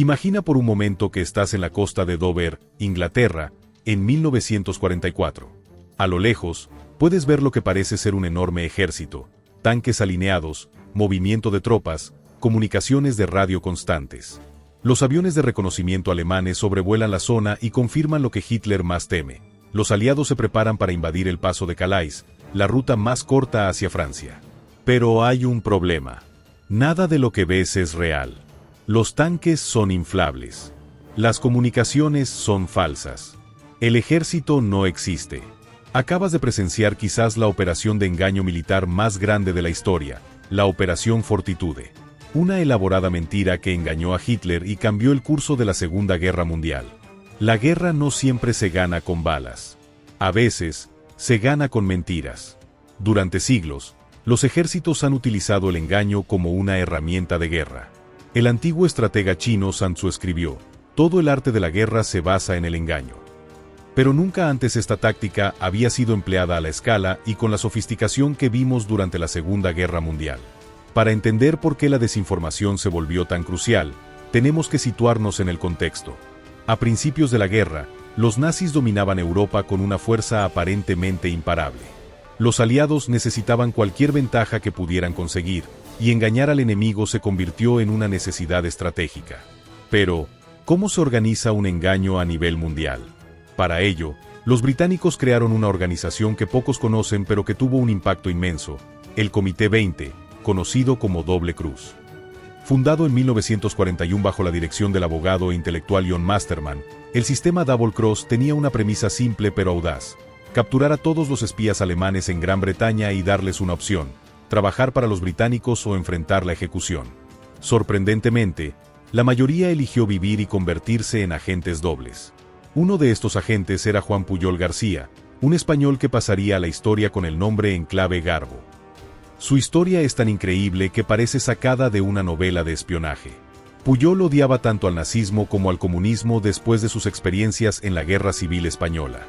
Imagina por un momento que estás en la costa de Dover, Inglaterra, en 1944. A lo lejos, puedes ver lo que parece ser un enorme ejército, tanques alineados, movimiento de tropas, comunicaciones de radio constantes. Los aviones de reconocimiento alemanes sobrevuelan la zona y confirman lo que Hitler más teme. Los aliados se preparan para invadir el paso de Calais, la ruta más corta hacia Francia. Pero hay un problema. Nada de lo que ves es real. Los tanques son inflables. Las comunicaciones son falsas. El ejército no existe. Acabas de presenciar quizás la operación de engaño militar más grande de la historia, la Operación Fortitude. Una elaborada mentira que engañó a Hitler y cambió el curso de la Segunda Guerra Mundial. La guerra no siempre se gana con balas. A veces, se gana con mentiras. Durante siglos, los ejércitos han utilizado el engaño como una herramienta de guerra. El antiguo estratega chino Sun Tzu escribió: "Todo el arte de la guerra se basa en el engaño". Pero nunca antes esta táctica había sido empleada a la escala y con la sofisticación que vimos durante la Segunda Guerra Mundial. Para entender por qué la desinformación se volvió tan crucial, tenemos que situarnos en el contexto. A principios de la guerra, los nazis dominaban Europa con una fuerza aparentemente imparable. Los aliados necesitaban cualquier ventaja que pudieran conseguir, y engañar al enemigo se convirtió en una necesidad estratégica. Pero, ¿cómo se organiza un engaño a nivel mundial? Para ello, los británicos crearon una organización que pocos conocen pero que tuvo un impacto inmenso, el Comité 20, conocido como Doble Cruz. Fundado en 1941 bajo la dirección del abogado e intelectual John Masterman, el sistema Double Cross tenía una premisa simple pero audaz: capturar a todos los espías alemanes en Gran Bretaña y darles una opción: trabajar para los británicos o enfrentar la ejecución. Sorprendentemente, la mayoría eligió vivir y convertirse en agentes dobles. Uno de estos agentes era Juan Pujol García, un español que pasaría a la historia con el nombre en clave Garbo. Su historia es tan increíble que parece sacada de una novela de espionaje. Pujol odiaba tanto al nazismo como al comunismo después de sus experiencias en la Guerra Civil Española.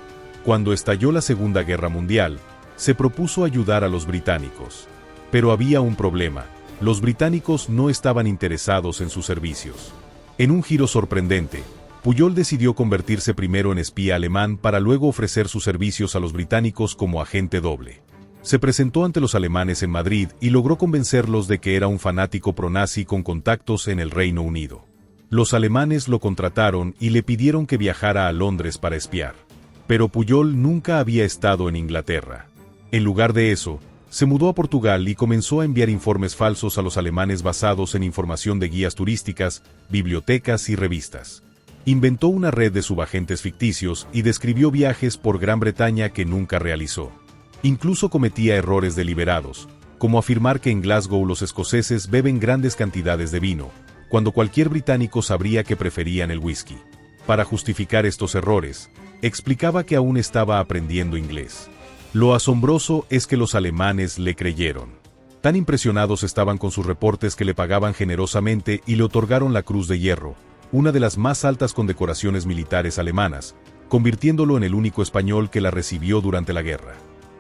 Cuando estalló la Segunda Guerra Mundial, se propuso ayudar a los británicos. Pero había un problema: los británicos no estaban interesados en sus servicios. En un giro sorprendente, Pujol decidió convertirse primero en espía alemán para luego ofrecer sus servicios a los británicos como agente doble. Se presentó ante los alemanes en Madrid y logró convencerlos de que era un fanático pronazi con contactos en el Reino Unido. Los alemanes lo contrataron y le pidieron que viajara a Londres para espiar. Pero Pujol nunca había estado en Inglaterra. En lugar de eso, se mudó a Portugal y comenzó a enviar informes falsos a los alemanes basados en información de guías turísticas, bibliotecas y revistas. Inventó una red de subagentes ficticios y describió viajes por Gran Bretaña que nunca realizó. Incluso cometía errores deliberados, como afirmar que en Glasgow los escoceses beben grandes cantidades de vino, cuando cualquier británico sabría que preferían el whisky. Para justificar estos errores, explicaba que aún estaba aprendiendo inglés. Lo asombroso es que los alemanes le creyeron. Tan impresionados estaban con sus reportes que le pagaban generosamente y le otorgaron la Cruz de Hierro, una de las más altas condecoraciones militares alemanas, convirtiéndolo en el único español que la recibió durante la guerra.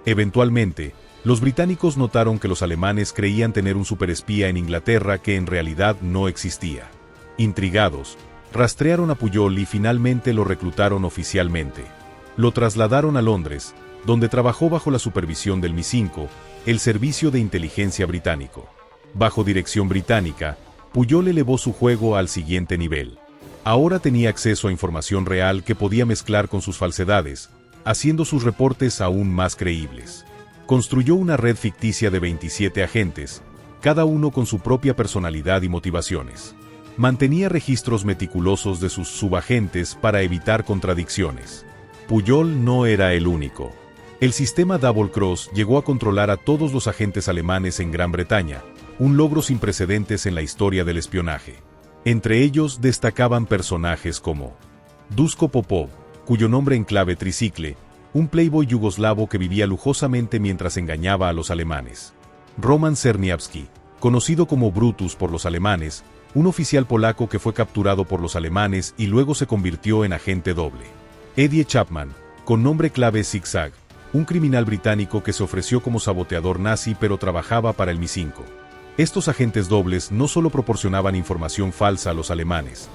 Eventualmente, los británicos notaron que los alemanes creían tener un superespía en Inglaterra que en realidad no existía. Intrigados, rastrearon a Pujol y finalmente lo reclutaron oficialmente. Lo trasladaron a Londres, donde trabajó bajo la supervisión del MI5, el servicio de inteligencia británico. Bajo dirección británica, Pujol elevó su juego al siguiente nivel. Ahora tenía acceso a información real que podía mezclar con sus falsedades, haciendo sus reportes aún más creíbles. Construyó una red ficticia de 27 agentes, cada uno con su propia personalidad y motivaciones. Mantenía registros meticulosos de sus subagentes para evitar contradicciones. Pujol no era el único. El sistema Double Cross llegó a controlar a todos los agentes alemanes en Gran Bretaña, un logro sin precedentes en la historia del espionaje. Entre ellos destacaban personajes como Duško Popov, cuyo nombre en clave tricicle, un playboy yugoslavo que vivía lujosamente mientras engañaba a los alemanes. Roman Czerniawski, conocido como Brutus por los alemanes, un oficial polaco que fue capturado por los alemanes y luego se convirtió en agente doble. Eddie Chapman, con nombre clave Zigzag, un criminal británico que se ofreció como saboteador nazi pero trabajaba para el MI5. Estos agentes dobles no solo proporcionaban información falsa a los alemanes,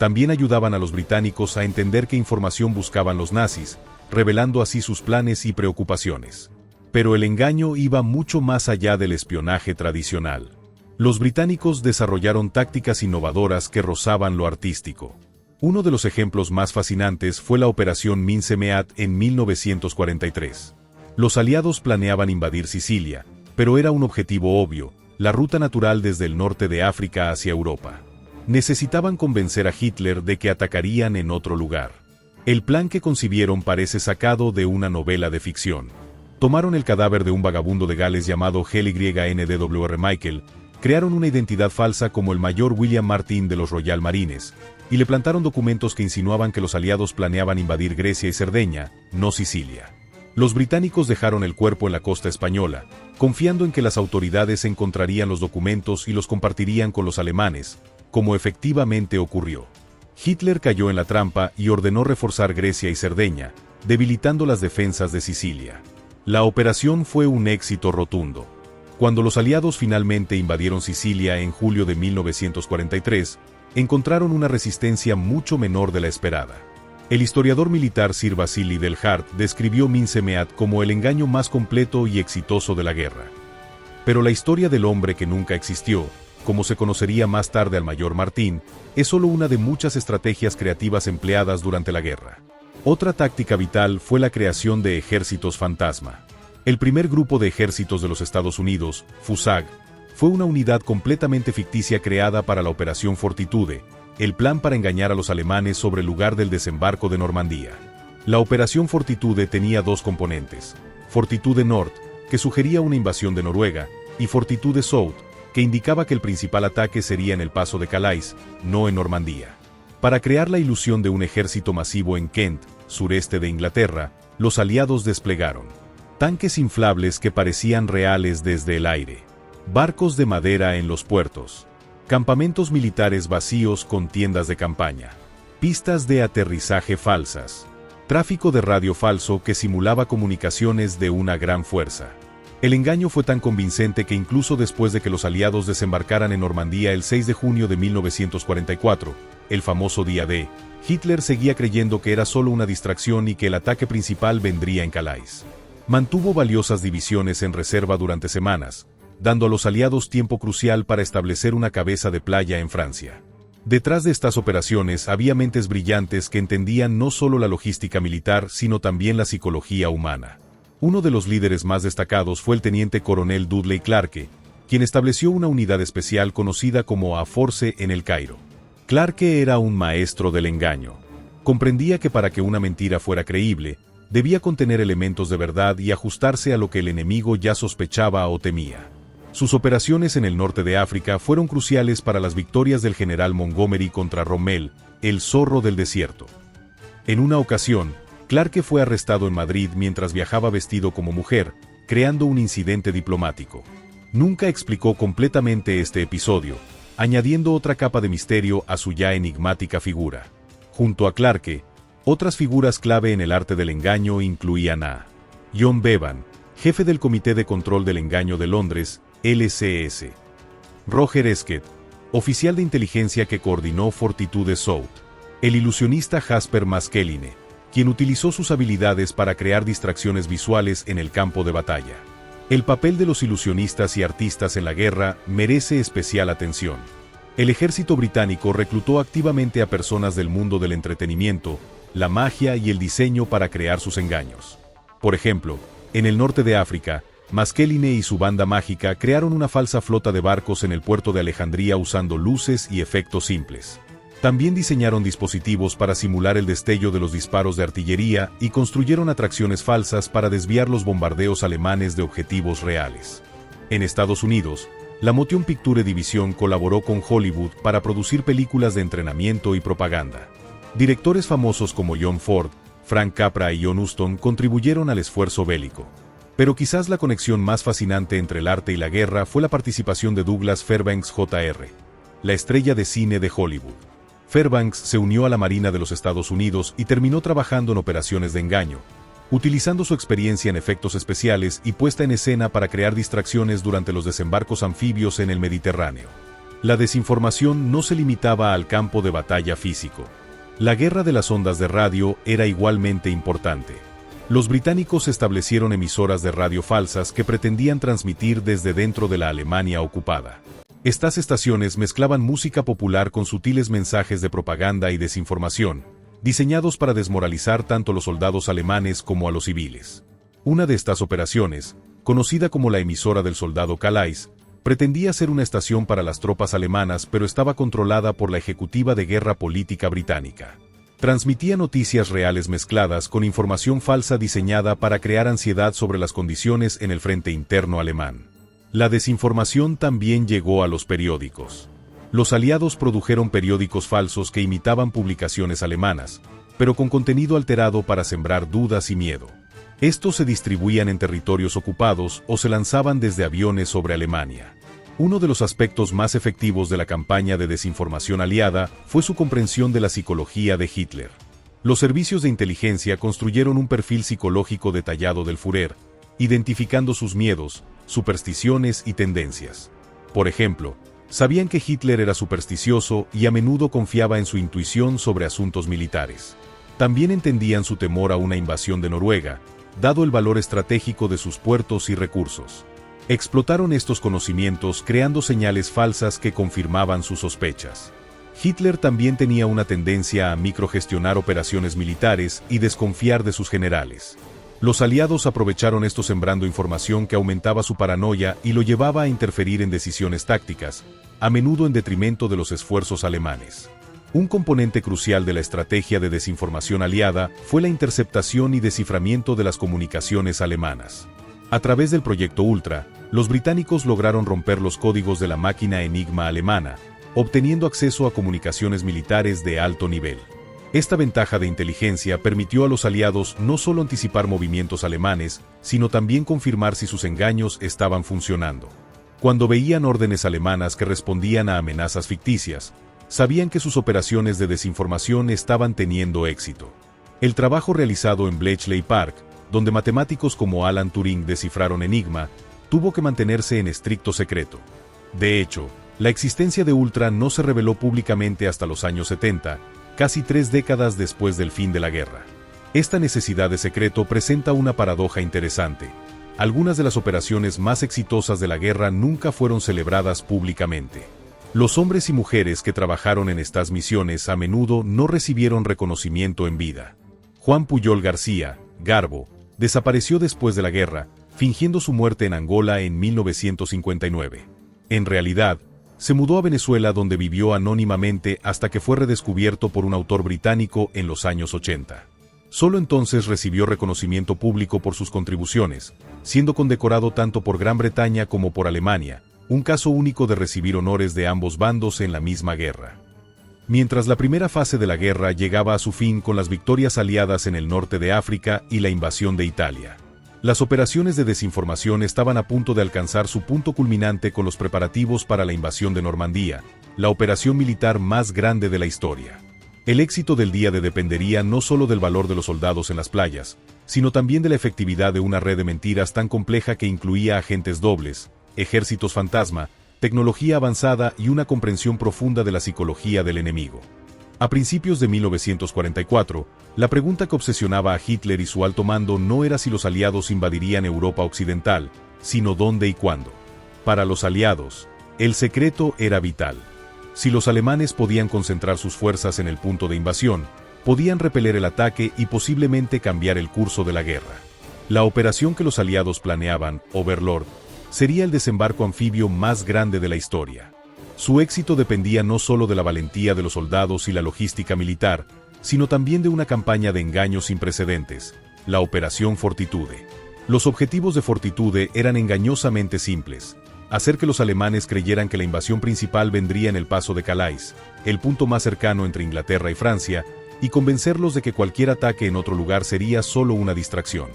también ayudaban a los británicos a entender qué información buscaban los nazis, revelando así sus planes y preocupaciones. Pero el engaño iba mucho más allá del espionaje tradicional. Los británicos desarrollaron tácticas innovadoras que rozaban lo artístico. Uno de los ejemplos más fascinantes fue la Operación Mincemeat en 1943. Los aliados planeaban invadir Sicilia, pero era un objetivo obvio, la ruta natural desde el norte de África hacia Europa. Necesitaban convencer a Hitler de que atacarían en otro lugar. El plan que concibieron parece sacado de una novela de ficción. Tomaron el cadáver de un vagabundo de Gales llamado L.Y.N.D.W.R. Michael, crearon una identidad falsa como el mayor William Martin de los Royal Marines, y le plantaron documentos que insinuaban que los aliados planeaban invadir Grecia y Cerdeña, no Sicilia. Los británicos dejaron el cuerpo en la costa española, confiando en que las autoridades encontrarían los documentos y los compartirían con los alemanes, como efectivamente ocurrió. Hitler cayó en la trampa y ordenó reforzar Grecia y Cerdeña, debilitando las defensas de Sicilia. La operación fue un éxito rotundo. Cuando los aliados finalmente invadieron Sicilia en julio de 1943, encontraron una resistencia mucho menor de la esperada. El historiador militar Sir Vasily del Hart describió Mincemeat como el engaño más completo y exitoso de la guerra. Pero la historia del hombre que nunca existió, como se conocería más tarde al mayor Martín, es solo una de muchas estrategias creativas empleadas durante la guerra. Otra táctica vital fue la creación de ejércitos fantasma. El primer grupo de ejércitos de los Estados Unidos, FUSAG, fue una unidad completamente ficticia creada para la Operación Fortitude, el plan para engañar a los alemanes sobre el lugar del desembarco de Normandía. La Operación Fortitude tenía dos componentes: Fortitude Nord, que sugería una invasión de Noruega, y Fortitude South, que indicaba que el principal ataque sería en el paso de Calais, no en Normandía. Para crear la ilusión de un ejército masivo en Kent, sureste de Inglaterra, los aliados desplegaron tanques inflables que parecían reales desde el aire, barcos de madera en los puertos, campamentos militares vacíos con tiendas de campaña, pistas de aterrizaje falsas, tráfico de radio falso que simulaba comunicaciones de una gran fuerza. El engaño fue tan convincente que incluso después de que los aliados desembarcaran en Normandía el 6 de junio de 1944, el famoso día D, Hitler seguía creyendo que era solo una distracción y que el ataque principal vendría en Calais. Mantuvo valiosas divisiones en reserva durante semanas, dando a los aliados tiempo crucial para establecer una cabeza de playa en Francia. Detrás de estas operaciones había mentes brillantes que entendían no solo la logística militar, sino también la psicología humana. Uno de los líderes más destacados fue el teniente coronel Dudley Clarke, quien estableció una unidad especial conocida como A-Force en el Cairo. Clarke era un maestro del engaño. Comprendía que para que una mentira fuera creíble, debía contener elementos de verdad y ajustarse a lo que el enemigo ya sospechaba o temía. Sus operaciones en el norte de África fueron cruciales para las victorias del general Montgomery contra Rommel, el zorro del desierto. En una ocasión, Clarke fue arrestado en Madrid mientras viajaba vestido como mujer, creando un incidente diplomático. Nunca explicó completamente este episodio, añadiendo otra capa de misterio a su ya enigmática figura. Junto a Clarke, otras figuras clave en el arte del engaño incluían a John Bevan, jefe del Comité de Control del Engaño de Londres, LCS. Roger Esket, oficial de inteligencia que coordinó Fortitude South. El ilusionista Jasper Maskelyne, quien utilizó sus habilidades para crear distracciones visuales en el campo de batalla. El papel de los ilusionistas y artistas en la guerra merece especial atención. El ejército británico reclutó activamente a personas del mundo del entretenimiento, la magia y el diseño para crear sus engaños. Por ejemplo, en el norte de África, Maskelyne y su banda mágica crearon una falsa flota de barcos en el puerto de Alejandría usando luces y efectos simples. También diseñaron dispositivos para simular el destello de los disparos de artillería y construyeron atracciones falsas para desviar los bombardeos alemanes de objetivos reales. En Estados Unidos, la Motion Picture Division colaboró con Hollywood para producir películas de entrenamiento y propaganda. Directores famosos como John Ford, Frank Capra y John Huston contribuyeron al esfuerzo bélico. Pero quizás la conexión más fascinante entre el arte y la guerra fue la participación de Douglas Fairbanks Jr., la estrella de cine de Hollywood. Fairbanks se unió a la Marina de los Estados Unidos y terminó trabajando en operaciones de engaño, utilizando su experiencia en efectos especiales y puesta en escena para crear distracciones durante los desembarcos anfibios en el Mediterráneo. La desinformación no se limitaba al campo de batalla físico. La guerra de las ondas de radio era igualmente importante. Los británicos establecieron emisoras de radio falsas que pretendían transmitir desde dentro de la Alemania ocupada. Estas estaciones mezclaban música popular con sutiles mensajes de propaganda y desinformación, diseñados para desmoralizar tanto a los soldados alemanes como a los civiles. Una de estas operaciones, conocida como la emisora del soldado Calais, pretendía ser una estación para las tropas alemanas, pero estaba controlada por la Ejecutiva de Guerra Política británica. Transmitía noticias reales mezcladas con información falsa diseñada para crear ansiedad sobre las condiciones en el frente interno alemán. La desinformación también llegó a los periódicos. Los aliados produjeron periódicos falsos que imitaban publicaciones alemanas, pero con contenido alterado para sembrar dudas y miedo. Estos se distribuían en territorios ocupados o se lanzaban desde aviones sobre Alemania. Uno de los aspectos más efectivos de la campaña de desinformación aliada fue su comprensión de la psicología de Hitler. Los servicios de inteligencia construyeron un perfil psicológico detallado del Führer, identificando sus miedos, supersticiones y tendencias. Por ejemplo, sabían que Hitler era supersticioso y a menudo confiaba en su intuición sobre asuntos militares. También entendían su temor a una invasión de Noruega, dado el valor estratégico de sus puertos y recursos. Explotaron estos conocimientos creando señales falsas que confirmaban sus sospechas. Hitler también tenía una tendencia a microgestionar operaciones militares y desconfiar de sus generales. Los aliados aprovecharon esto sembrando información que aumentaba su paranoia y lo llevaba a interferir en decisiones tácticas, a menudo en detrimento de los esfuerzos alemanes. Un componente crucial de la estrategia de desinformación aliada fue la interceptación y desciframiento de las comunicaciones alemanas. A través del Proyecto Ultra, los británicos lograron romper los códigos de la máquina Enigma alemana, obteniendo acceso a comunicaciones militares de alto nivel. Esta ventaja de inteligencia permitió a los aliados no solo anticipar movimientos alemanes, sino también confirmar si sus engaños estaban funcionando. Cuando veían órdenes alemanas que respondían a amenazas ficticias, sabían que sus operaciones de desinformación estaban teniendo éxito. El trabajo realizado en Bletchley Park, donde matemáticos como Alan Turing descifraron Enigma, tuvo que mantenerse en estricto secreto. De hecho, la existencia de Ultra no se reveló públicamente hasta los años 70, casi 3 décadas después del fin de la guerra. Esta necesidad de secreto presenta una paradoja interesante. Algunas de las operaciones más exitosas de la guerra nunca fueron celebradas públicamente. Los hombres y mujeres que trabajaron en estas misiones a menudo no recibieron reconocimiento en vida. Juan Puyol García, Garbo, desapareció después de la guerra, fingiendo su muerte en Angola en 1959. En realidad, se mudó a Venezuela donde vivió anónimamente hasta que fue redescubierto por un autor británico en los años 80. Solo entonces recibió reconocimiento público por sus contribuciones, siendo condecorado tanto por Gran Bretaña como por Alemania, un caso único de recibir honores de ambos bandos en la misma guerra. Mientras la primera fase de la guerra llegaba a su fin con las victorias aliadas en el norte de África y la invasión de Italia, las operaciones de desinformación estaban a punto de alcanzar su punto culminante con los preparativos para la invasión de Normandía, la operación militar más grande de la historia. El éxito del día D dependería no solo del valor de los soldados en las playas, sino también de la efectividad de una red de mentiras tan compleja que incluía agentes dobles, ejércitos fantasma, tecnología avanzada y una comprensión profunda de la psicología del enemigo. A principios de 1944, la pregunta que obsesionaba a Hitler y su alto mando no era si los aliados invadirían Europa Occidental, sino dónde y cuándo. Para los aliados, el secreto era vital. Si los alemanes podían concentrar sus fuerzas en el punto de invasión, podían repeler el ataque y posiblemente cambiar el curso de la guerra. La operación que los aliados planeaban, Overlord, sería el desembarco anfibio más grande de la historia. Su éxito dependía no solo de la valentía de los soldados y la logística militar, sino también de una campaña de engaños sin precedentes, la Operación Fortitude. Los objetivos de Fortitude eran engañosamente simples: hacer que los alemanes creyeran que la invasión principal vendría en el paso de Calais, el punto más cercano entre Inglaterra y Francia, y convencerlos de que cualquier ataque en otro lugar sería solo una distracción.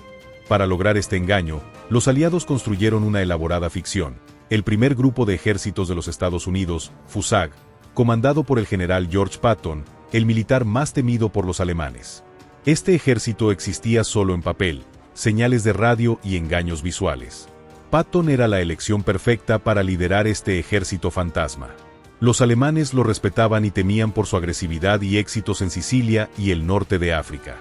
Para lograr este engaño, los aliados construyeron una elaborada ficción: el primer grupo de ejércitos de los Estados Unidos, FUSAG, comandado por el general George Patton, el militar más temido por los alemanes. Este ejército existía solo en papel, señales de radio y engaños visuales. Patton era la elección perfecta para liderar este ejército fantasma. Los alemanes lo respetaban y temían por su agresividad y éxitos en Sicilia y el norte de África.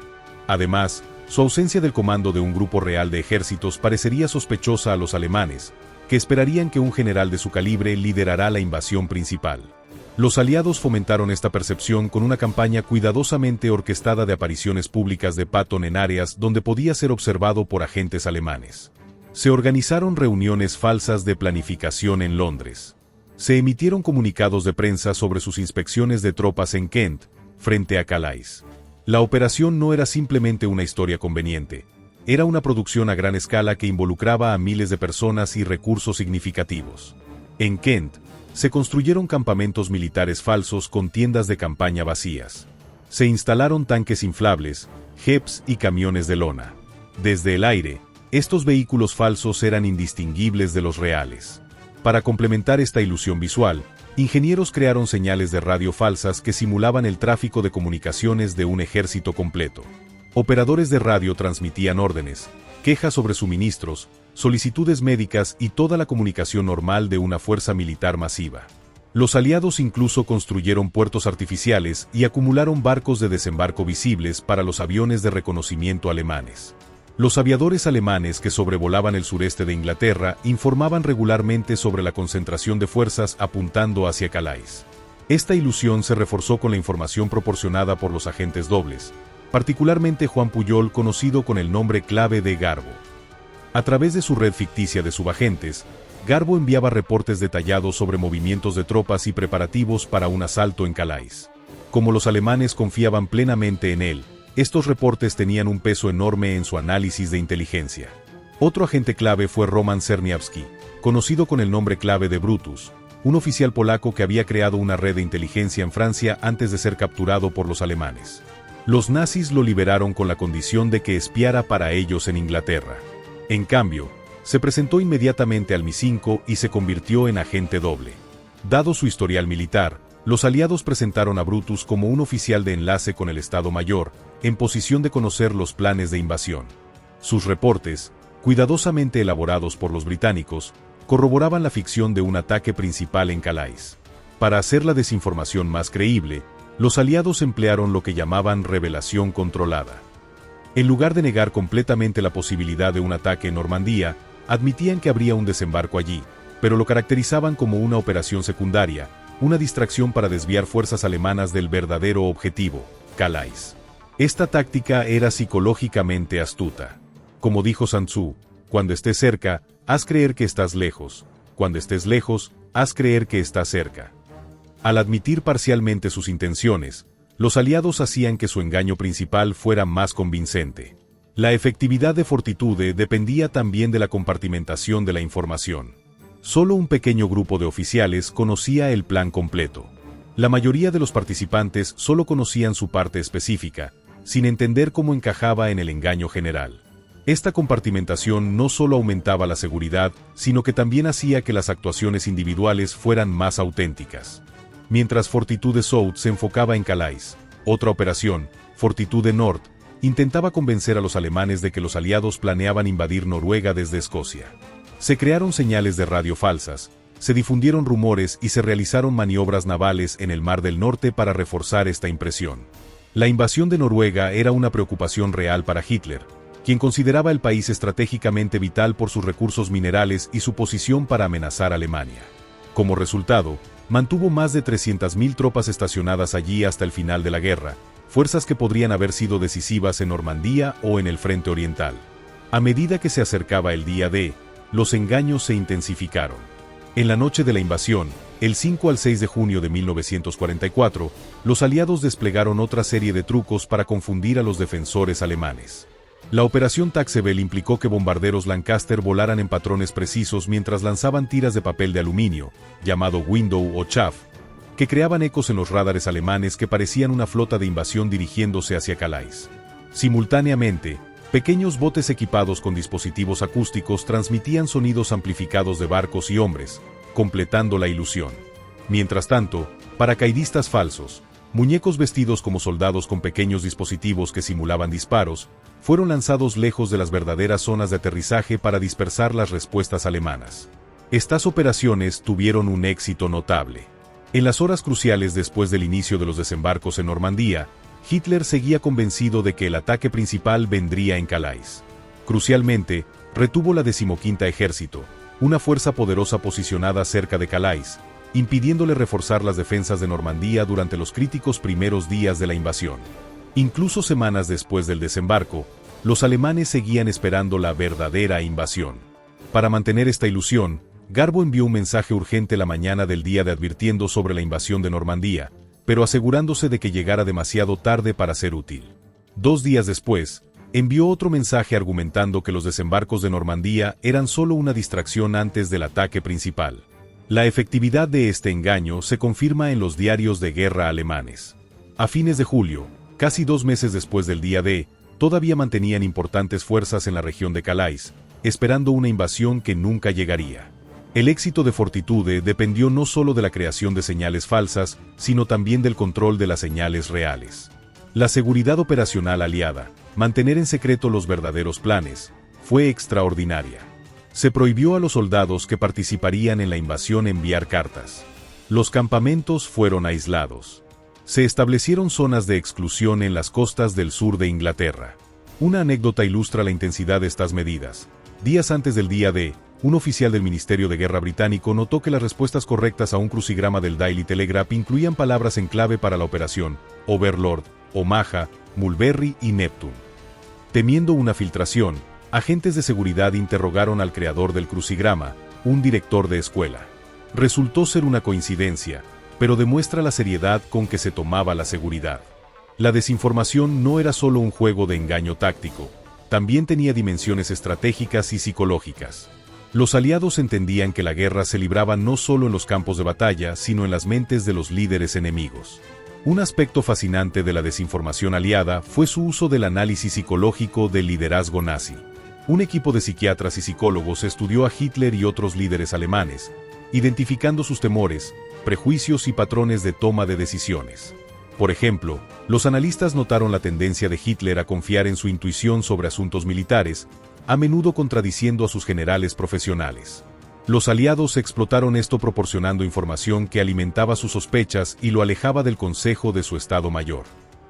Además, su ausencia del comando de un grupo real de ejércitos parecería sospechosa a los alemanes, que esperarían que un general de su calibre liderara la invasión principal. Los aliados fomentaron esta percepción con una campaña cuidadosamente orquestada de apariciones públicas de Patton en áreas donde podía ser observado por agentes alemanes. Se organizaron reuniones falsas de planificación en Londres. Se emitieron comunicados de prensa sobre sus inspecciones de tropas en Kent, frente a Calais. La operación no era simplemente una historia conveniente, era una producción a gran escala que involucraba a miles de personas y recursos significativos. En Kent, se construyeron campamentos militares falsos con tiendas de campaña vacías. Se instalaron tanques inflables, jeeps y camiones de lona. Desde el aire, estos vehículos falsos eran indistinguibles de los reales. Para complementar esta ilusión visual, ingenieros crearon señales de radio falsas que simulaban el tráfico de comunicaciones de un ejército completo. Operadores de radio transmitían órdenes, quejas sobre suministros, solicitudes médicas y toda la comunicación normal de una fuerza militar masiva. Los aliados incluso construyeron puertos artificiales y acumularon barcos de desembarco visibles para los aviones de reconocimiento alemanes. Los aviadores alemanes que sobrevolaban el sureste de Inglaterra informaban regularmente sobre la concentración de fuerzas apuntando hacia Calais. Esta ilusión se reforzó con la información proporcionada por los agentes dobles, particularmente Juan Pujol, conocido con el nombre clave de Garbo. A través de su red ficticia de subagentes, Garbo enviaba reportes detallados sobre movimientos de tropas y preparativos para un asalto en Calais. Como los alemanes confiaban plenamente en él, estos reportes tenían un peso enorme en su análisis de inteligencia. Otro agente clave fue Roman Czerniawski, conocido con el nombre clave de Brutus, un oficial polaco que había creado una red de inteligencia en Francia antes de ser capturado por los alemanes. Los nazis lo liberaron con la condición de que espiara para ellos en Inglaterra. En cambio, se presentó inmediatamente al Mi-5 y se convirtió en agente doble. Dado su historial militar, los aliados presentaron a Brutus como un oficial de enlace con el Estado Mayor, en posición de conocer los planes de invasión. Sus reportes, cuidadosamente elaborados por los británicos, corroboraban la ficción de un ataque principal en Calais. Para hacer la desinformación más creíble, los aliados emplearon lo que llamaban revelación controlada. En lugar de negar completamente la posibilidad de un ataque en Normandía, admitían que habría un desembarco allí, pero lo caracterizaban como una operación secundaria, una distracción para desviar fuerzas alemanas del verdadero objetivo, Calais. Esta táctica era psicológicamente astuta. Como dijo Sun Tzu, cuando estés cerca, haz creer que estás lejos; cuando estés lejos, haz creer que estás cerca. Al admitir parcialmente sus intenciones, los aliados hacían que su engaño principal fuera más convincente. La efectividad de Fortitude dependía también de la compartimentación de la información. Solo un pequeño grupo de oficiales conocía el plan completo. La mayoría de los participantes solo conocían su parte específica, sin entender cómo encajaba en el engaño general. Esta compartimentación no solo aumentaba la seguridad, sino que también hacía que las actuaciones individuales fueran más auténticas. Mientras Fortitude South se enfocaba en Calais, otra operación, Fortitude North, intentaba convencer a los alemanes de que los aliados planeaban invadir Noruega desde Escocia. Se crearon señales de radio falsas, se difundieron rumores y se realizaron maniobras navales en el Mar del Norte para reforzar esta impresión. La invasión de Noruega era una preocupación real para Hitler, quien consideraba el país estratégicamente vital por sus recursos minerales y su posición para amenazar a Alemania. Como resultado, mantuvo más de 300.000 tropas estacionadas allí hasta el final de la guerra, fuerzas que podrían haber sido decisivas en Normandía o en el frente oriental. A medida que se acercaba el día D, los engaños se intensificaron. En la noche de la invasión, el 5 al 6 de junio de 1944, los aliados desplegaron otra serie de trucos para confundir a los defensores alemanes. La operación Taxebel implicó que bombarderos Lancaster volaran en patrones precisos mientras lanzaban tiras de papel de aluminio, llamado window o chaff, que creaban ecos en los radares alemanes que parecían una flota de invasión dirigiéndose hacia Calais. Simultáneamente, pequeños botes equipados con dispositivos acústicos transmitían sonidos amplificados de barcos y hombres, completando la ilusión. Mientras tanto, paracaidistas falsos, muñecos vestidos como soldados con pequeños dispositivos que simulaban disparos, fueron lanzados lejos de las verdaderas zonas de aterrizaje para dispersar las respuestas alemanas. Estas operaciones tuvieron un éxito notable. En las horas cruciales después del inicio de los desembarcos en Normandía, Hitler seguía convencido de que el ataque principal vendría en Calais. Crucialmente, retuvo la 15ª Ejército, una fuerza poderosa posicionada cerca de Calais, impidiéndole reforzar las defensas de Normandía durante los críticos primeros días de la invasión. Incluso semanas después del desembarco, los alemanes seguían esperando la verdadera invasión. Para mantener esta ilusión, Garbo envió un mensaje urgente la mañana del día de advirtiendo sobre la invasión de Normandía, pero asegurándose de que llegara demasiado tarde para ser útil. 2 días después, envió otro mensaje argumentando que los desembarcos de Normandía eran solo una distracción antes del ataque principal. La efectividad de este engaño se confirma en los diarios de guerra alemanes. A fines de julio, casi 2 meses después del día D, todavía mantenían importantes fuerzas en la región de Calais, esperando una invasión que nunca llegaría. El éxito de Fortitude dependió no solo de la creación de señales falsas, sino también del control de las señales reales. La seguridad operacional aliada, mantener en secreto los verdaderos planes, fue extraordinaria. Se prohibió a los soldados que participarían en la invasión enviar cartas. Los campamentos fueron aislados. Se establecieron zonas de exclusión en las costas del sur de Inglaterra. Una anécdota ilustra la intensidad de estas medidas. Días antes del día D, un oficial del Ministerio de Guerra británico notó que las respuestas correctas a un crucigrama del Daily Telegraph incluían palabras en clave para la operación: Overlord, Omaha, Mulberry y Neptune. Temiendo una filtración, agentes de seguridad interrogaron al creador del crucigrama, un director de escuela. Resultó ser una coincidencia, pero demuestra la seriedad con que se tomaba la seguridad. La desinformación no era solo un juego de engaño táctico, también tenía dimensiones estratégicas y psicológicas. Los aliados entendían que la guerra se libraba no solo en los campos de batalla, sino en las mentes de los líderes enemigos. Un aspecto fascinante de la desinformación aliada fue su uso del análisis psicológico del liderazgo nazi. Un equipo de psiquiatras y psicólogos estudió a Hitler y otros líderes alemanes, identificando sus temores, prejuicios y patrones de toma de decisiones. Por ejemplo, los analistas notaron la tendencia de Hitler a confiar en su intuición sobre asuntos militares, a menudo contradiciendo a sus generales profesionales. Los aliados explotaron esto proporcionando información que alimentaba sus sospechas y lo alejaba del consejo de su Estado Mayor.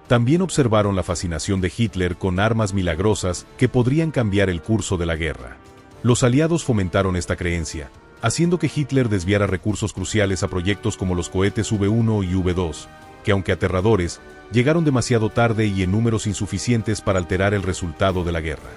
También observaron la fascinación de Hitler con armas milagrosas que podrían cambiar el curso de la guerra. Los aliados fomentaron esta creencia, haciendo que Hitler desviara recursos cruciales a proyectos como los cohetes V1 y V2, que aunque aterradores, llegaron demasiado tarde y en números insuficientes para alterar el resultado de la guerra.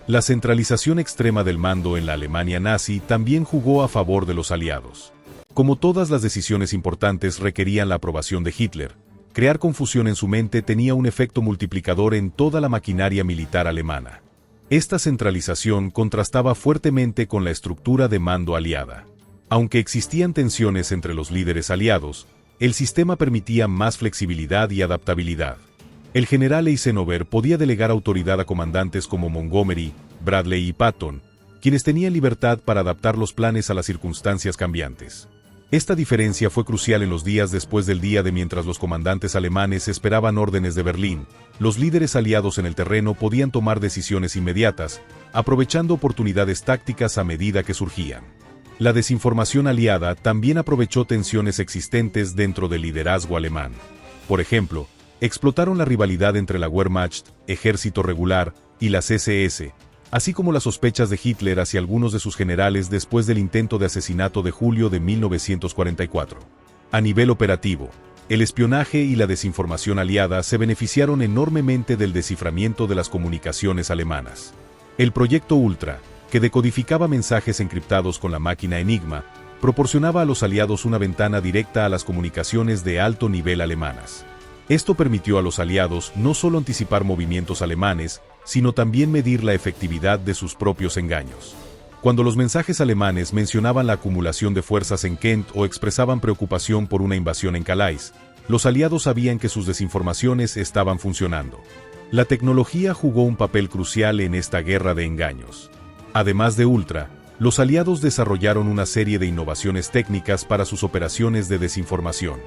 La centralización extrema del mando en la Alemania nazi también jugó a favor de los aliados. Como todas las decisiones importantes requerían la aprobación de Hitler, crear confusión en su mente tenía un efecto multiplicador en toda la maquinaria militar alemana. Esta centralización contrastaba fuertemente con la estructura de mando aliada. Aunque existían tensiones entre los líderes aliados, el sistema permitía más flexibilidad y adaptabilidad. El general Eisenhower podía delegar autoridad a comandantes como Montgomery, Bradley y Patton, quienes tenían libertad para adaptar los planes a las circunstancias cambiantes. Esta diferencia fue crucial en los días después del día D. Mientras los comandantes alemanes esperaban órdenes de Berlín, los líderes aliados en el terreno podían tomar decisiones inmediatas, aprovechando oportunidades tácticas a medida que surgían. La desinformación aliada también aprovechó tensiones existentes dentro del liderazgo alemán. Por ejemplo, explotaron la rivalidad entre la Wehrmacht, ejército regular, y las SS, así como las sospechas de Hitler hacia algunos de sus generales después del intento de asesinato de julio de 1944. A nivel operativo, el espionaje y la desinformación aliada se beneficiaron enormemente del desciframiento de las comunicaciones alemanas. El proyecto Ultra, que decodificaba mensajes encriptados con la máquina Enigma, proporcionaba a los aliados una ventana directa a las comunicaciones de alto nivel alemanas. Esto permitió a los aliados no solo anticipar movimientos alemanes, sino también medir la efectividad de sus propios engaños. Cuando los mensajes alemanes mencionaban la acumulación de fuerzas en Kent o expresaban preocupación por una invasión en Calais, los aliados sabían que sus desinformaciones estaban funcionando. La tecnología jugó un papel crucial en esta guerra de engaños. Además de Ultra, los aliados desarrollaron una serie de innovaciones técnicas para sus operaciones de desinformación.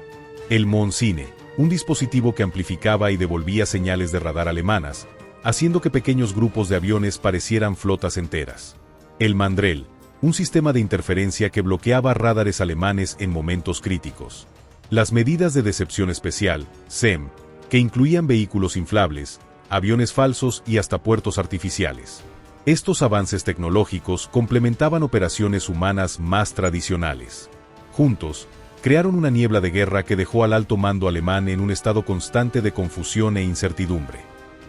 El Monsine, un dispositivo que amplificaba y devolvía señales de radar alemanas, haciendo que pequeños grupos de aviones parecieran flotas enteras. El Mandrel, un sistema de interferencia que bloqueaba radares alemanes en momentos críticos. Las medidas de decepción especial, SEM, que incluían vehículos inflables, aviones falsos y hasta puertos artificiales. Estos avances tecnológicos complementaban operaciones humanas más tradicionales. Juntos, crearon una niebla de guerra que dejó al alto mando alemán en un estado constante de confusión e incertidumbre.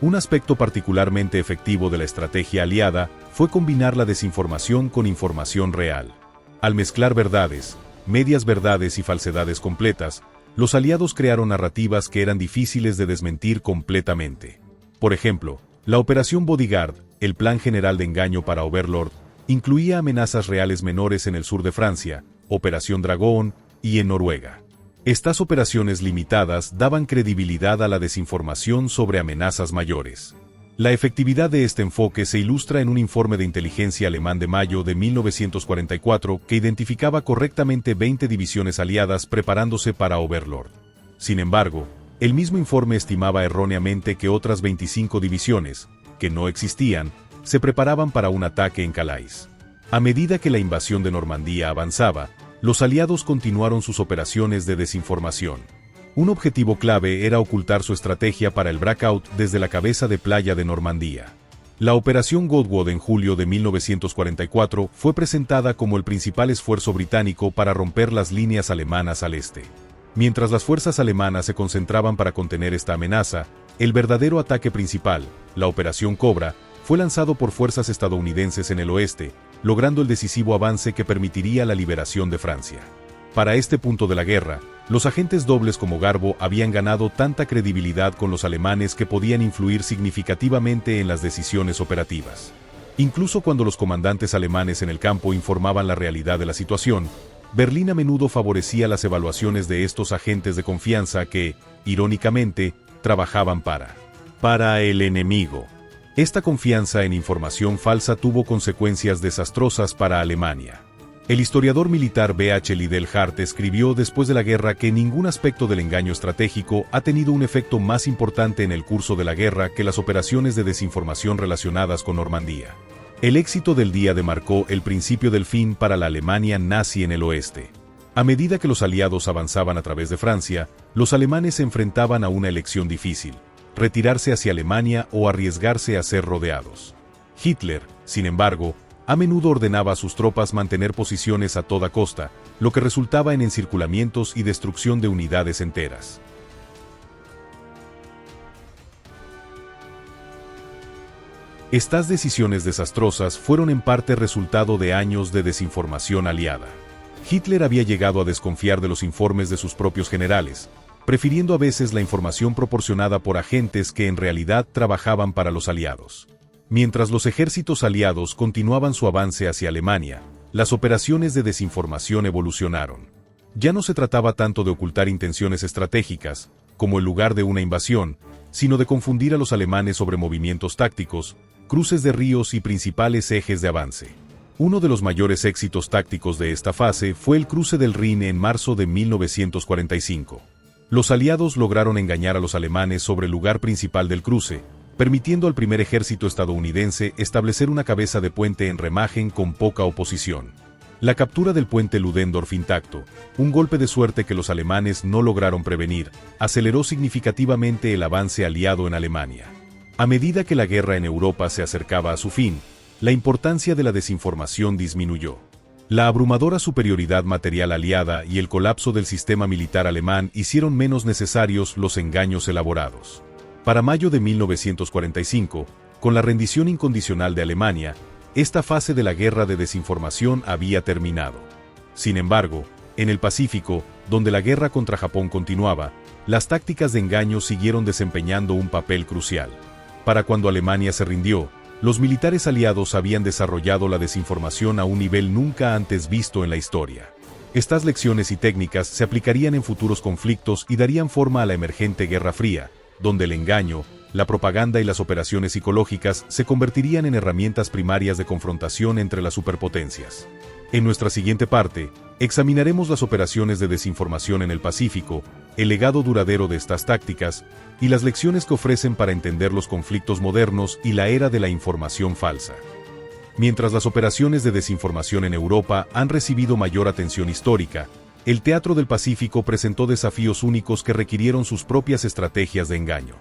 Un aspecto particularmente efectivo de la estrategia aliada fue combinar la desinformación con información real. Al mezclar verdades, medias verdades y falsedades completas, los aliados crearon narrativas que eran difíciles de desmentir completamente. Por ejemplo, la Operación Bodyguard, el plan general de engaño para Overlord, incluía amenazas reales menores en el sur de Francia, Operación Dragón, y en Noruega. Estas operaciones limitadas daban credibilidad a la desinformación sobre amenazas mayores. La efectividad de este enfoque se ilustra en un informe de inteligencia alemán de mayo de 1944 que identificaba correctamente 20 divisiones aliadas preparándose para Overlord. Sin embargo, el mismo informe estimaba erróneamente que otras 25 divisiones, que no existían, se preparaban para un ataque en Calais. A medida que la invasión de Normandía avanzaba, los aliados continuaron sus operaciones de desinformación. Un objetivo clave era ocultar su estrategia para el blackout desde la cabeza de playa de Normandía. La Operación Godwood en julio de 1944 fue presentada como el principal esfuerzo británico para romper las líneas alemanas al este. Mientras las fuerzas alemanas se concentraban para contener esta amenaza, el verdadero ataque principal, la Operación Cobra, fue lanzado por fuerzas estadounidenses en el oeste, logrando el decisivo avance que permitiría la liberación de Francia. Para este punto de la guerra, los agentes dobles como Garbo habían ganado tanta credibilidad con los alemanes que podían influir significativamente en las decisiones operativas. Incluso cuando los comandantes alemanes en el campo informaban la realidad de la situación, Berlín a menudo favorecía las evaluaciones de estos agentes de confianza que, irónicamente, trabajaban para el enemigo. Esta confianza en información falsa tuvo consecuencias desastrosas para Alemania. El historiador militar B.H. Liddell Hart escribió después de la guerra que ningún aspecto del engaño estratégico ha tenido un efecto más importante en el curso de la guerra que las operaciones de desinformación relacionadas con Normandía. El éxito del día D marcó el principio del fin para la Alemania nazi en el oeste. A medida que los aliados avanzaban a través de Francia, los alemanes se enfrentaban a una elección difícil: retirarse hacia Alemania o arriesgarse a ser rodeados. Hitler, sin embargo, a menudo ordenaba a sus tropas mantener posiciones a toda costa, lo que resultaba en encirculamientos y destrucción de unidades enteras. Estas decisiones desastrosas fueron en parte resultado de años de desinformación aliada. Hitler había llegado a desconfiar de los informes de sus propios generales, prefiriendo a veces la información proporcionada por agentes que en realidad trabajaban para los aliados. Mientras los ejércitos aliados continuaban su avance hacia Alemania, las operaciones de desinformación evolucionaron. Ya no se trataba tanto de ocultar intenciones estratégicas, como el lugar de una invasión, sino de confundir a los alemanes sobre movimientos tácticos, cruces de ríos y principales ejes de avance. Uno de los mayores éxitos tácticos de esta fase fue el cruce del Rin en marzo de 1945. Los aliados lograron engañar a los alemanes sobre el lugar principal del cruce, permitiendo al primer ejército estadounidense establecer una cabeza de puente en Remagen con poca oposición. La captura del puente Ludendorff intacto, un golpe de suerte que los alemanes no lograron prevenir, aceleró significativamente el avance aliado en Alemania. A medida que la guerra en Europa se acercaba a su fin, la importancia de la desinformación disminuyó. La abrumadora superioridad material aliada y el colapso del sistema militar alemán hicieron menos necesarios los engaños elaborados. Para mayo de 1945, con la rendición incondicional de Alemania, esta fase de la guerra de desinformación había terminado. Sin embargo, en el Pacífico, donde la guerra contra Japón continuaba, las tácticas de engaño siguieron desempeñando un papel crucial. Para cuando Alemania se rindió, los militares aliados habían desarrollado la desinformación a un nivel nunca antes visto en la historia. Estas lecciones y técnicas se aplicarían en futuros conflictos y darían forma a la emergente Guerra Fría, donde el engaño, la propaganda y las operaciones psicológicas se convertirían en herramientas primarias de confrontación entre las superpotencias. En nuestra siguiente parte, examinaremos las operaciones de desinformación en el Pacífico, el legado duradero de estas tácticas, y las lecciones que ofrecen para entender los conflictos modernos y la era de la información falsa. Mientras las operaciones de desinformación en Europa han recibido mayor atención histórica, el teatro del Pacífico presentó desafíos únicos que requirieron sus propias estrategias de engaño.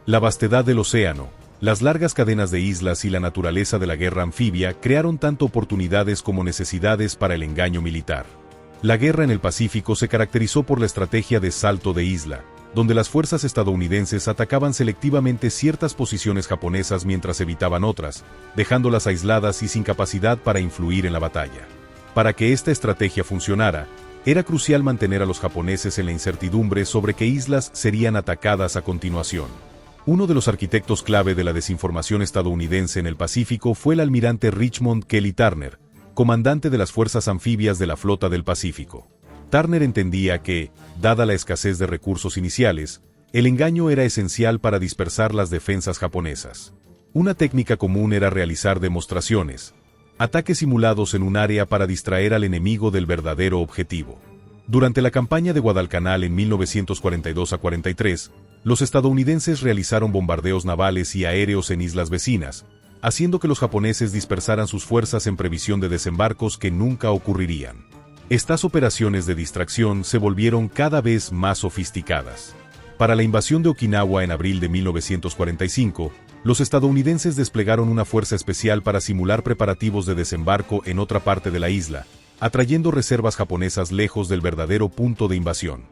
La vastedad del océano, las largas cadenas de islas y la naturaleza de la guerra anfibia crearon tanto oportunidades como necesidades para el engaño militar. La guerra en el Pacífico se caracterizó por la estrategia de salto de isla, donde las fuerzas estadounidenses atacaban selectivamente ciertas posiciones japonesas mientras evitaban otras, dejándolas aisladas y sin capacidad para influir en la batalla. Para que esta estrategia funcionara, era crucial mantener a los japoneses en la incertidumbre sobre qué islas serían atacadas a continuación. Uno de los arquitectos clave de la desinformación estadounidense en el Pacífico fue el almirante Richmond Kelly Turner, comandante de las fuerzas anfibias de la Flota del Pacífico. Turner entendía que, dada la escasez de recursos iniciales, el engaño era esencial para dispersar las defensas japonesas. Una técnica común era realizar demostraciones, ataques simulados en un área para distraer al enemigo del verdadero objetivo. Durante la campaña de Guadalcanal en 1942 a 43, los estadounidenses realizaron bombardeos navales y aéreos en islas vecinas, haciendo que los japoneses dispersaran sus fuerzas en previsión de desembarcos que nunca ocurrirían. Estas operaciones de distracción se volvieron cada vez más sofisticadas. Para la invasión de Okinawa en abril de 1945, los estadounidenses desplegaron una fuerza especial para simular preparativos de desembarco en otra parte de la isla, atrayendo reservas japonesas lejos del verdadero punto de invasión.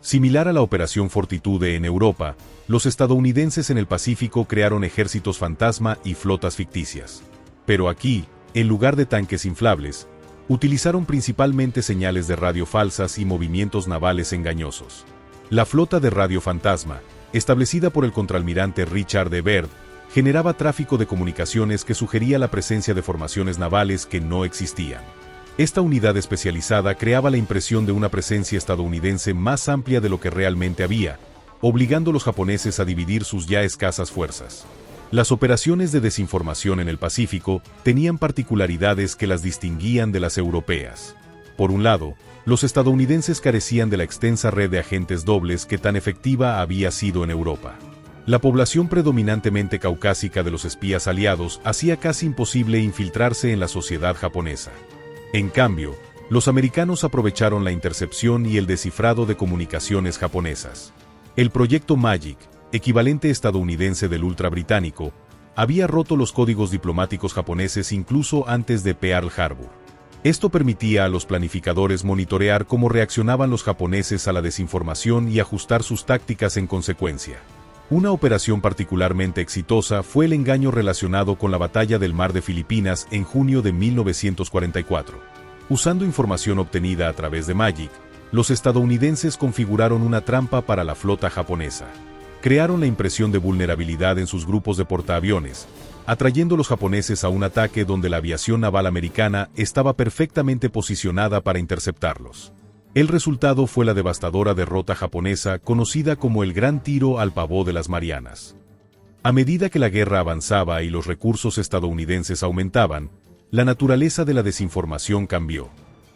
Similar a la Operación Fortitude en Europa, los estadounidenses en el Pacífico crearon ejércitos fantasma y flotas ficticias. Pero aquí, en lugar de tanques inflables, utilizaron principalmente señales de radio falsas y movimientos navales engañosos. La flota de radio fantasma, establecida por el contraalmirante Richard E. Byrd, generaba tráfico de comunicaciones que sugería la presencia de formaciones navales que no existían. Esta unidad especializada creaba la impresión de una presencia estadounidense más amplia de lo que realmente había, obligando a los japoneses a dividir sus ya escasas fuerzas. Las operaciones de desinformación en el Pacífico tenían particularidades que las distinguían de las europeas. Por un lado, los estadounidenses carecían de la extensa red de agentes dobles que tan efectiva había sido en Europa. La población predominantemente caucásica de los espías aliados hacía casi imposible infiltrarse en la sociedad japonesa. En cambio, los americanos aprovecharon la intercepción y el descifrado de comunicaciones japonesas. El proyecto Magic, equivalente estadounidense del ultra británico, había roto los códigos diplomáticos japoneses incluso antes de Pearl Harbor. Esto permitía a los planificadores monitorear cómo reaccionaban los japoneses a la desinformación y ajustar sus tácticas en consecuencia. Una operación particularmente exitosa fue el engaño relacionado con la batalla del Mar de Filipinas en junio de 1944. Usando información obtenida a través de Magic, los estadounidenses configuraron una trampa para la flota japonesa. Crearon la impresión de vulnerabilidad en sus grupos de portaaviones, atrayendo a los japoneses a un ataque donde la aviación naval americana estaba perfectamente posicionada para interceptarlos. El resultado fue la devastadora derrota japonesa conocida como el Gran Tiro al Pavó de las Marianas. A medida que la guerra avanzaba y los recursos estadounidenses aumentaban, la naturaleza de la desinformación cambió.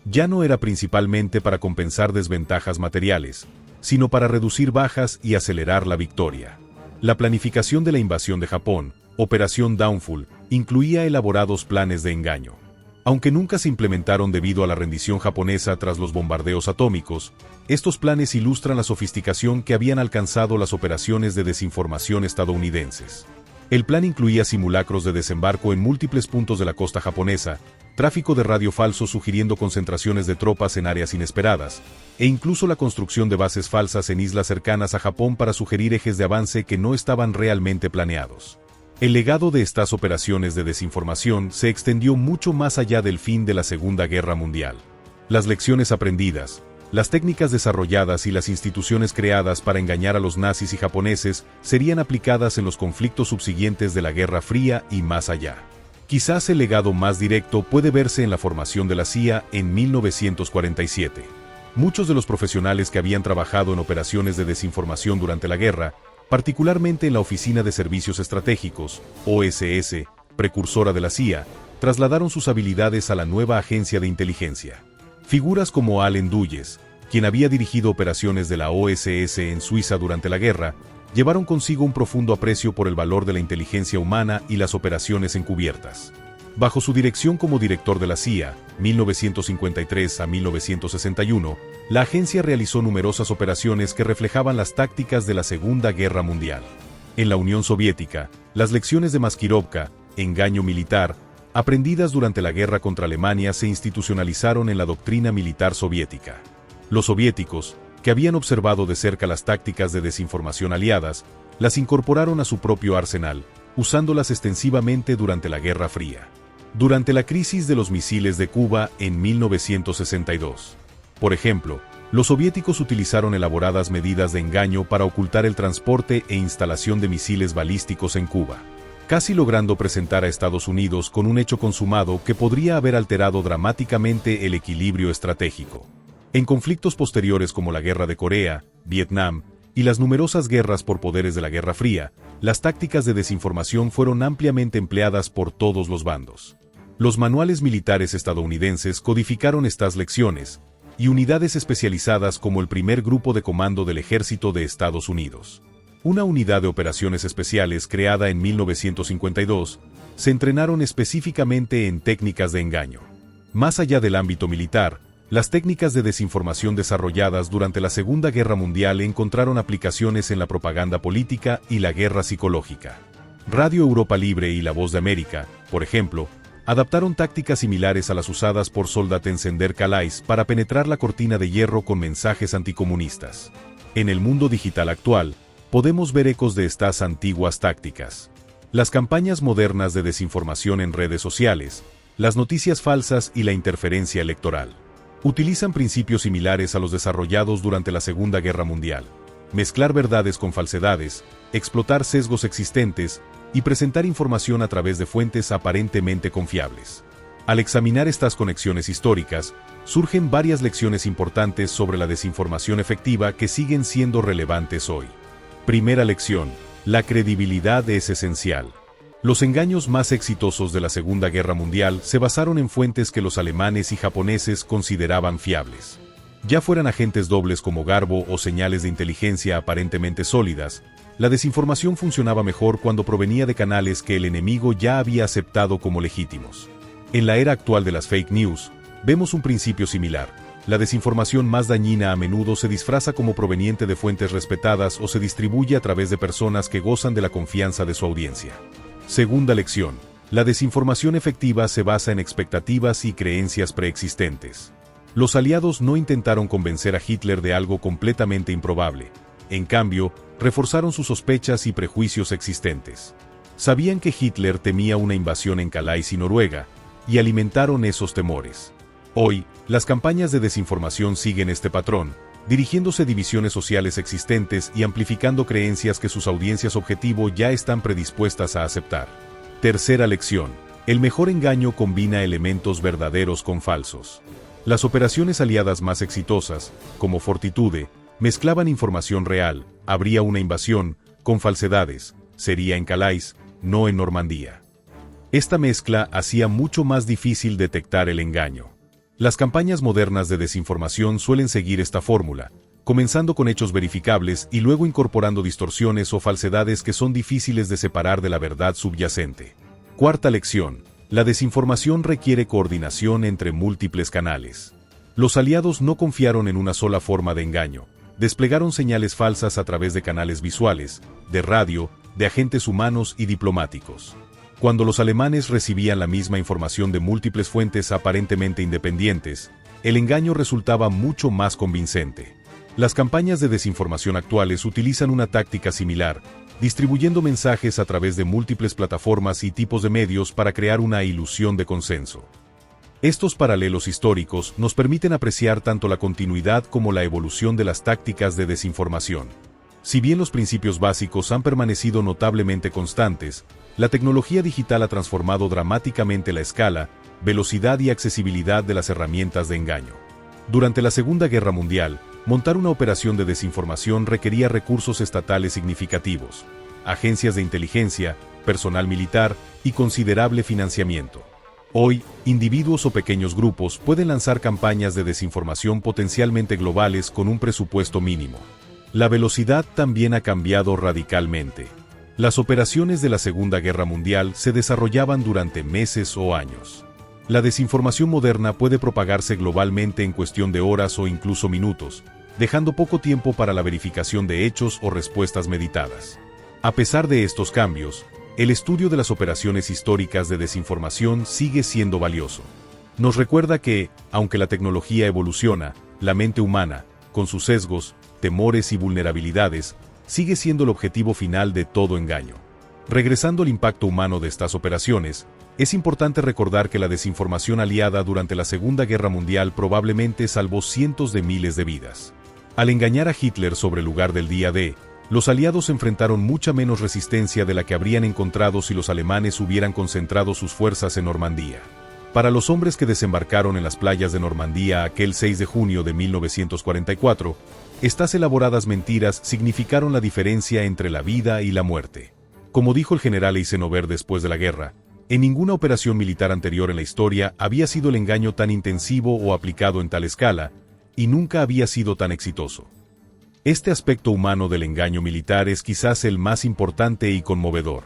Ya no era principalmente para compensar desventajas materiales, sino para reducir bajas y acelerar la victoria. La planificación de la invasión de Japón, Operación Downfall, incluía elaborados planes de engaño. Aunque nunca se implementaron debido a la rendición japonesa tras los bombardeos atómicos, estos planes ilustran la sofisticación que habían alcanzado las operaciones de desinformación estadounidenses. El plan incluía simulacros de desembarco en múltiples puntos de la costa japonesa, tráfico de radio falso sugiriendo concentraciones de tropas en áreas inesperadas, e incluso la construcción de bases falsas en islas cercanas a Japón para sugerir ejes de avance que no estaban realmente planeados. El legado de estas operaciones de desinformación se extendió mucho más allá del fin de la Segunda Guerra Mundial. Las lecciones aprendidas, las técnicas desarrolladas y las instituciones creadas para engañar a los nazis y japoneses serían aplicadas en los conflictos subsiguientes de la Guerra Fría y más allá. Quizás el legado más directo puede verse en la formación de la CIA en 1947. Muchos de los profesionales que habían trabajado en operaciones de desinformación durante la guerra, particularmente en la Oficina de Servicios Estratégicos, OSS, precursora de la CIA, trasladaron sus habilidades a la nueva agencia de inteligencia. Figuras como Allen Dulles, quien había dirigido operaciones de la OSS en Suiza durante la guerra, llevaron consigo un profundo aprecio por el valor de la inteligencia humana y las operaciones encubiertas. Bajo su dirección como director de la CIA, 1953 a 1961, la agencia realizó numerosas operaciones que reflejaban las tácticas de la Segunda Guerra Mundial. En la Unión Soviética, las lecciones de Maskirovka, engaño militar, aprendidas durante la guerra contra Alemania se institucionalizaron en la doctrina militar soviética. Los soviéticos, que habían observado de cerca las tácticas de desinformación aliadas, las incorporaron a su propio arsenal, usándolas extensivamente durante la Guerra Fría. Durante la crisis de los misiles de Cuba en 1962. Por ejemplo, los soviéticos utilizaron elaboradas medidas de engaño para ocultar el transporte e instalación de misiles balísticos en Cuba, casi logrando presentar a Estados Unidos con un hecho consumado que podría haber alterado dramáticamente el equilibrio estratégico. En conflictos posteriores como la Guerra de Corea, Vietnam y las numerosas guerras por poderes de la Guerra Fría, las tácticas de desinformación fueron ampliamente empleadas por todos los bandos. Los manuales militares estadounidenses codificaron estas lecciones, y unidades especializadas como el primer grupo de comando del Ejército de Estados Unidos, una unidad de operaciones especiales creada en 1952, se entrenaron específicamente en técnicas de engaño. Más allá del ámbito militar, las técnicas de desinformación desarrolladas durante la Segunda Guerra Mundial encontraron aplicaciones en la propaganda política y la guerra psicológica. Radio Europa Libre y La Voz de América, por ejemplo, adaptaron tácticas similares a las usadas por Soldatentzender Calais para penetrar la cortina de hierro con mensajes anticomunistas. En el mundo digital actual, podemos ver ecos de estas antiguas tácticas. Las campañas modernas de desinformación en redes sociales, las noticias falsas y la interferencia electoral utilizan principios similares a los desarrollados durante la Segunda Guerra Mundial. Mezclar verdades con falsedades, explotar sesgos existentes y presentar información a través de fuentes aparentemente confiables. Al examinar estas conexiones históricas, surgen varias lecciones importantes sobre la desinformación efectiva que siguen siendo relevantes hoy. Primera lección: la credibilidad es esencial. Los engaños más exitosos de la Segunda Guerra Mundial se basaron en fuentes que los alemanes y japoneses consideraban fiables. Ya fueran agentes dobles como Garbo o señales de inteligencia aparentemente sólidas, la desinformación funcionaba mejor cuando provenía de canales que el enemigo ya había aceptado como legítimos. En la era actual de las fake news, vemos un principio similar. La desinformación más dañina a menudo se disfraza como proveniente de fuentes respetadas o se distribuye a través de personas que gozan de la confianza de su audiencia. Segunda lección: la desinformación efectiva se basa en expectativas y creencias preexistentes. Los aliados no intentaron convencer a Hitler de algo completamente improbable. En cambio, reforzaron sus sospechas y prejuicios existentes. Sabían que Hitler temía una invasión en Calais y Noruega, y alimentaron esos temores. Hoy, las campañas de desinformación siguen este patrón, dirigiéndose a divisiones sociales existentes y amplificando creencias que sus audiencias objetivo ya están predispuestas a aceptar. Tercera lección: el mejor engaño combina elementos verdaderos con falsos. Las operaciones aliadas más exitosas, como Fortitude, mezclaban información real, habría una invasión, con falsedades, sería en Calais, no en Normandía. Esta mezcla hacía mucho más difícil detectar el engaño. Las campañas modernas de desinformación suelen seguir esta fórmula, comenzando con hechos verificables y luego incorporando distorsiones o falsedades que son difíciles de separar de la verdad subyacente. Cuarta lección: la desinformación requiere coordinación entre múltiples canales. Los aliados no confiaron en una sola forma de engaño. Desplegaron señales falsas a través de canales visuales, de radio, de agentes humanos y diplomáticos. Cuando los alemanes recibían la misma información de múltiples fuentes aparentemente independientes, el engaño resultaba mucho más convincente. Las campañas de desinformación actuales utilizan una táctica similar, distribuyendo mensajes a través de múltiples plataformas y tipos de medios para crear una ilusión de consenso. Estos paralelos históricos nos permiten apreciar tanto la continuidad como la evolución de las tácticas de desinformación. Si bien los principios básicos han permanecido notablemente constantes, la tecnología digital ha transformado dramáticamente la escala, velocidad y accesibilidad de las herramientas de engaño. Durante la Segunda Guerra Mundial, montar una operación de desinformación requería recursos estatales significativos, agencias de inteligencia, personal militar y considerable financiamiento. Hoy, individuos o pequeños grupos pueden lanzar campañas de desinformación potencialmente globales con un presupuesto mínimo. La velocidad también ha cambiado radicalmente. Las operaciones de la Segunda Guerra Mundial se desarrollaban durante meses o años. La desinformación moderna puede propagarse globalmente en cuestión de horas o incluso minutos, dejando poco tiempo para la verificación de hechos o respuestas meditadas. A pesar de estos cambios, el estudio de las operaciones históricas de desinformación sigue siendo valioso. Nos recuerda que, aunque la tecnología evoluciona, la mente humana, con sus sesgos, temores y vulnerabilidades, sigue siendo el objetivo final de todo engaño. Regresando al impacto humano de estas operaciones, es importante recordar que la desinformación aliada durante la Segunda Guerra Mundial probablemente salvó cientos de miles de vidas. Al engañar a Hitler sobre el lugar del día D, los aliados enfrentaron mucha menos resistencia de la que habrían encontrado si los alemanes hubieran concentrado sus fuerzas en Normandía. Para los hombres que desembarcaron en las playas de Normandía aquel 6 de junio de 1944, estas elaboradas mentiras significaron la diferencia entre la vida y la muerte. Como dijo el general Eisenhower después de la guerra, en ninguna operación militar anterior en la historia había sido el engaño tan intensivo o aplicado en tal escala, y nunca había sido tan exitoso. Este aspecto humano del engaño militar es quizás el más importante y conmovedor.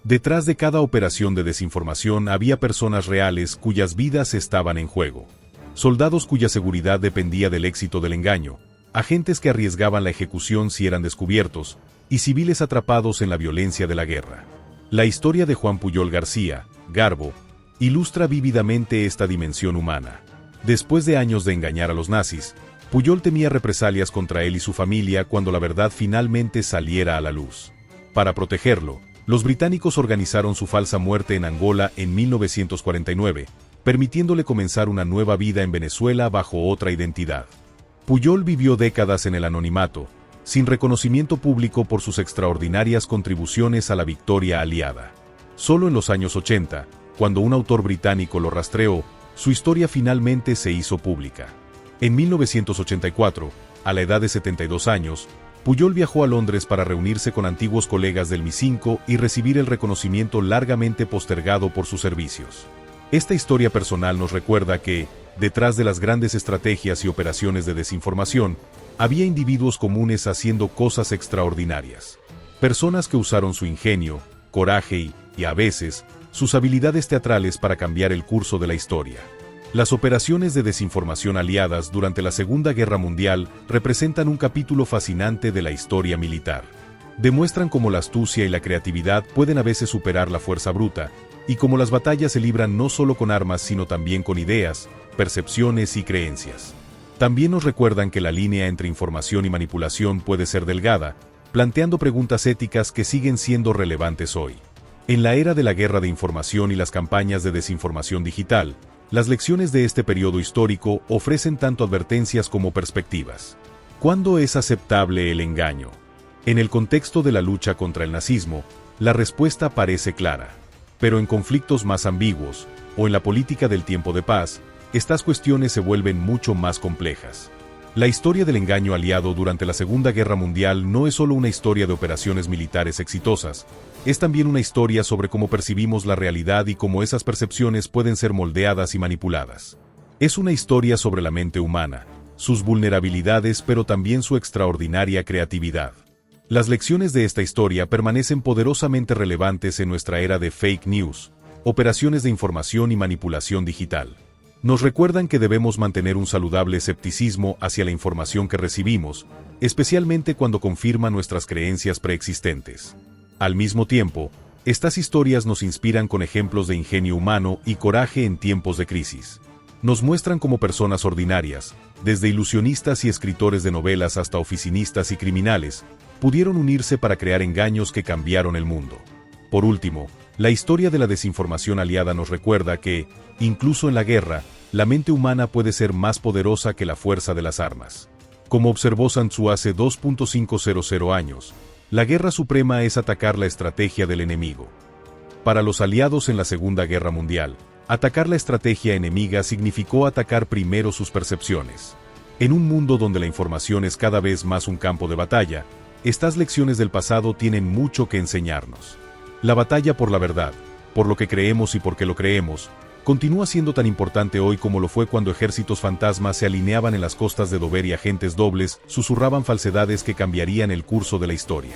Detrás de cada operación de desinformación había personas reales cuyas vidas estaban en juego. Soldados cuya seguridad dependía del éxito del engaño, agentes que arriesgaban la ejecución si eran descubiertos, y civiles atrapados en la violencia de la guerra. La historia de Juan Puyol García, Garbo, ilustra vívidamente esta dimensión humana. Después de años de engañar a los nazis, Puyol temía represalias contra él y su familia cuando la verdad finalmente saliera a la luz. Para protegerlo, los británicos organizaron su falsa muerte en Angola en 1949, permitiéndole comenzar una nueva vida en Venezuela bajo otra identidad. Puyol vivió décadas en el anonimato, sin reconocimiento público por sus extraordinarias contribuciones a la victoria aliada. Solo en los años 80, cuando un autor británico lo rastreó, su historia finalmente se hizo pública. En 1984, a la edad de 72 años, Puyol viajó a Londres para reunirse con antiguos colegas del MI5 y recibir el reconocimiento largamente postergado por sus servicios. Esta historia personal nos recuerda que, detrás de las grandes estrategias y operaciones de desinformación, había individuos comunes haciendo cosas extraordinarias. Personas que usaron su ingenio, coraje y, a veces, sus habilidades teatrales para cambiar el curso de la historia. Las operaciones de desinformación aliadas durante la Segunda Guerra Mundial representan un capítulo fascinante de la historia militar. Demuestran cómo la astucia y la creatividad pueden a veces superar la fuerza bruta, y cómo las batallas se libran no solo con armas sino también con ideas, percepciones y creencias. También nos recuerdan que la línea entre información y manipulación puede ser delgada, planteando preguntas éticas que siguen siendo relevantes hoy. En la era de la guerra de información y las campañas de desinformación digital, las lecciones de este periodo histórico ofrecen tanto advertencias como perspectivas. ¿Cuándo es aceptable el engaño? En el contexto de la lucha contra el nazismo, la respuesta parece clara. Pero en conflictos más ambiguos, o en la política del tiempo de paz, estas cuestiones se vuelven mucho más complejas. La historia del engaño aliado durante la Segunda Guerra Mundial no es solo una historia de operaciones militares exitosas, es también una historia sobre cómo percibimos la realidad y cómo esas percepciones pueden ser moldeadas y manipuladas. Es una historia sobre la mente humana, sus vulnerabilidades pero también su extraordinaria creatividad. Las lecciones de esta historia permanecen poderosamente relevantes en nuestra era de fake news, operaciones de información y manipulación digital. Nos recuerdan que debemos mantener un saludable escepticismo hacia la información que recibimos, especialmente cuando confirma nuestras creencias preexistentes. Al mismo tiempo, estas historias nos inspiran con ejemplos de ingenio humano y coraje en tiempos de crisis. Nos muestran cómo personas ordinarias, desde ilusionistas y escritores de novelas hasta oficinistas y criminales, pudieron unirse para crear engaños que cambiaron el mundo. Por último, la historia de la desinformación aliada nos recuerda que, incluso en la guerra, la mente humana puede ser más poderosa que la fuerza de las armas. Como observó Sun Tzu hace 2.500 años, la guerra suprema es atacar la estrategia del enemigo. Para los aliados en la Segunda Guerra Mundial, atacar la estrategia enemiga significó atacar primero sus percepciones. En un mundo donde la información es cada vez más un campo de batalla, estas lecciones del pasado tienen mucho que enseñarnos. La batalla por la verdad, por lo que creemos y por qué lo creemos, continúa siendo tan importante hoy como lo fue cuando ejércitos fantasmas se alineaban en las costas de Dover y agentes dobles susurraban falsedades que cambiarían el curso de la historia.